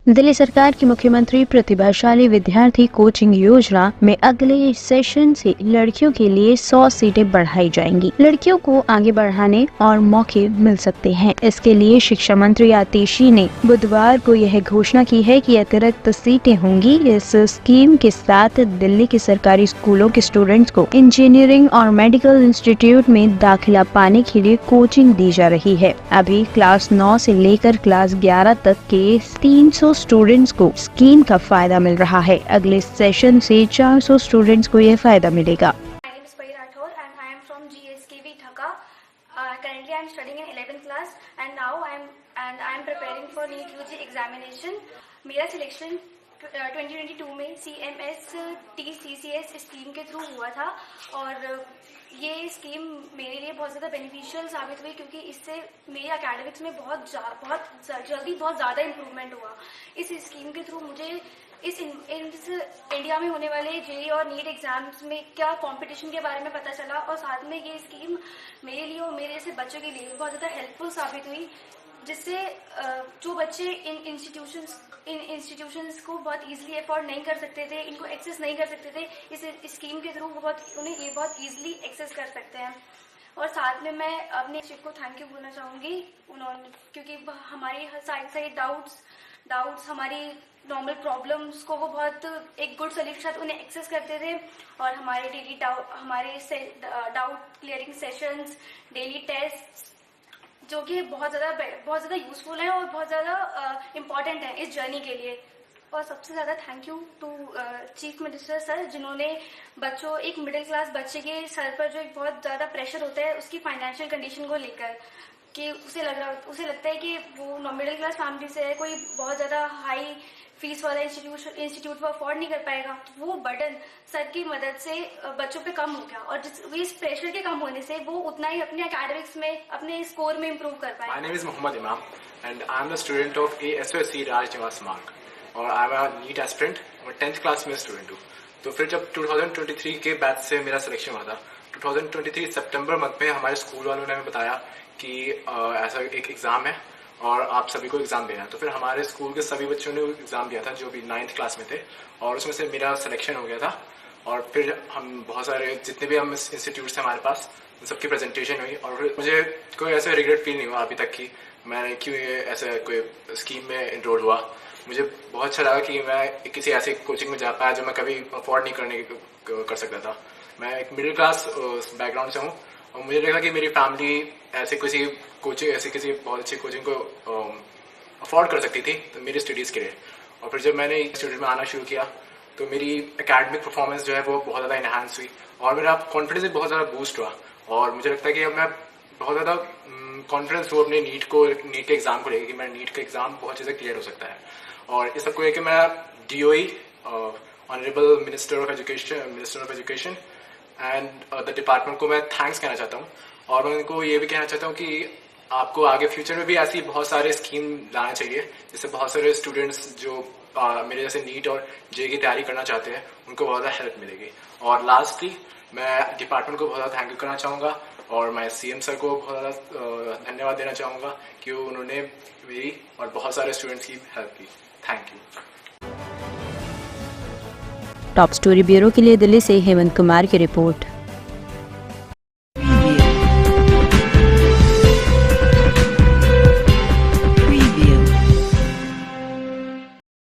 दिल्ली सरकार की मुख्यमंत्री प्रतिभाशाली विद्यार्थी कोचिंग योजना में अगले सेशन से लड़कियों के लिए 100 सीटें बढ़ाई जाएंगी। लड़कियों को आगे बढ़ाने और मौके मिल सकते हैं। इसके लिए शिक्षा मंत्री आतिशी ने बुधवार को यह घोषणा की है कि अतिरिक्त सीटें होंगी। इस स्कीम के साथ दिल्ली के सरकारी स्कूलों के स्टूडेंट्स को इंजीनियरिंग और मेडिकल इंस्टीट्यूट में दाखिला पाने के लिए कोचिंग दी जा रही है। अभी क्लास 9 से लेकर क्लास 11 तक के 300 स्टूडेंट्स को स्कीम का फायदा मिल रहा है। अगले सेशन से 400 स्टूडेंट्स को यह फायदा मिलेगा। Currently I am studying in 11th class and now I am preparing for NEET UG examination. मेरा सिलेक्शन 2022 में CMS TCCS स्कीम के थ्रू हुआ था और ये स्कीम मेरे लिए बहुत ज़्यादा बेनिफिशियल साबित हुई क्योंकि इससे मेरे एकेडमिक्स में बहुत जल्दी बहुत ज़्यादा इम्प्रूवमेंट हुआ। इस स्कीम के थ्रू मुझे इस इंडिया में होने वाले जेईई और नीट एग्जाम्स में क्या कंपटीशन के बारे में पता चला और साथ में ये स्कीम मेरे लिए और मेरे जैसे बच्चों के लिए बहुत ज़्यादा हेल्पफुल साबित हुई, जिससे जो बच्चे इन इंस्टीट्यूशंस को बहुत इजीली अफोर्ड नहीं कर सकते थे, इनको एक्सेस नहीं कर सकते थे, इस स्कीम के थ्रू उन्हें ये बहुत इजीली एक्सेस कर सकते हैं। और साथ में मैं अपने शिक्षक को थैंक यू बोलना चाहूँगी उन्होंने, क्योंकि हमारी साइड डाउट्स हमारी नॉर्मल प्रॉब्लम्स को वो बहुत एक गुड सोल्यूशन के साथ उन्हें एक्सेस करते थे और हमारे daily doubt clearing sessions, daily test जो कि बहुत ज़्यादा यूजफुल है और बहुत ज़्यादा इम्पॉर्टेंट है इस जर्नी के लिए। और सबसे ज़्यादा thank you to chief minister sir, जिन्होंने एक मिडिल क्लास बच्चे के सर पर जो एक बहुत ज़्यादा प्रेशर होता है उसकी फाइनेंशियल कंडीशन को लेकर कि उसे लगता है कि वो मिडिल क्लास फैमिली से है, कोई बहुत ज़्यादा हाई फीस वाला इंस्टीट्यूट वो अफोर्ड नहीं कर पाएगा, तो वो बर्डन सर की मदद से बच्चों पे कम हो गया और इस प्रेशर के कम होने से वो उतना ही अपने एकेडमिक्स में अपने स्कोर में इम्प्रूव कर पाए। My name is Mohammad Imam and I am the student of ASOSC Rajniwas Marg और I am a NEET aspirant और 10th क्लास में स्टूडेंट हूँ। तो फिर जब 2023 के बैच से मेरा सिलेक्शन हुआ था, 2023 सितंबर मंथ में हमारे स्कूल वालों ने हमें बताया कि ऐसा एक एग्ज़ाम है और आप सभी को एग्ज़ाम देना है। तो फिर हमारे स्कूल के सभी बच्चों ने एग्ज़ाम दिया था जो भी 9th क्लास में थे और उसमें से मेरा सिलेक्शन हो गया था। और फिर हम बहुत सारे जितने भी हम इंस्टीट्यूट्स थे हमारे पास उन सबकी प्रेजेंटेशन हुई और फिर मुझे कोई ऐसा रिग्रेट फील नहीं हुआ अभी तक कि मैंने क्यों ये ऐसे कोई स्कीम में इनरोल हुआ। मुझे बहुत अच्छा लगा कि मैं किसी ऐसे कोचिंग में जा पाया जो मैं कभी अफोर्ड नहीं कर सकता था। मैं एक मिडिल क्लास बैकग्राउंड से हूँ और मुझे लगा कि मेरी फैमिली ऐसे किसी बहुत अच्छी कोचिंग को अफोर्ड कर सकती थी तो मेरी स्टडीज़ के लिए। और फिर जब मैंने इंस्टीट्यूट में आना शुरू किया तो मेरी एकेडमिक परफॉर्मेंस जो है वो बहुत ज़्यादा इन्हांस हुई और मेरा कॉन्फिडेंस भी बहुत ज़्यादा बूस्ट हुआ और मुझे लगता है कि अब मैं बहुत ज़्यादा कॉन्फिडेंस हूँ अपने नीट के एग्ज़ाम को लेकर कि मेरा नीट का एग्ज़ाम बहुत चीज़ें क्लियर हो सकता है। और इस सबको लेकर मैं DOE honourable minister of education and the department को मैं थैंक्स कहना चाहता हूँ और मैं उनको ये भी कहना चाहता हूँ कि आपको आगे फ्यूचर में भी ऐसी बहुत सारे स्कीम लाना चाहिए जिससे बहुत सारे स्टूडेंट्स जो मेरे जैसे नीट और JEE की तैयारी करना चाहते हैं उनको बहुत ज़्यादा हेल्प मिलेगी। और लास्टली मैं डिपार्टमेंट को बहुत ज़्यादा थैंक यू करना चाहूँगा और मैं CM सर को बहुत ज़्यादा धन्यवाद देना चाहूँगा कि उन्होंने मेरी और बहुत सारे स्टूडेंट्स की हेल्प की। Thank you. Top story bureau के लिए दिल्ली से हेमंत कुमार की रिपोर्ट।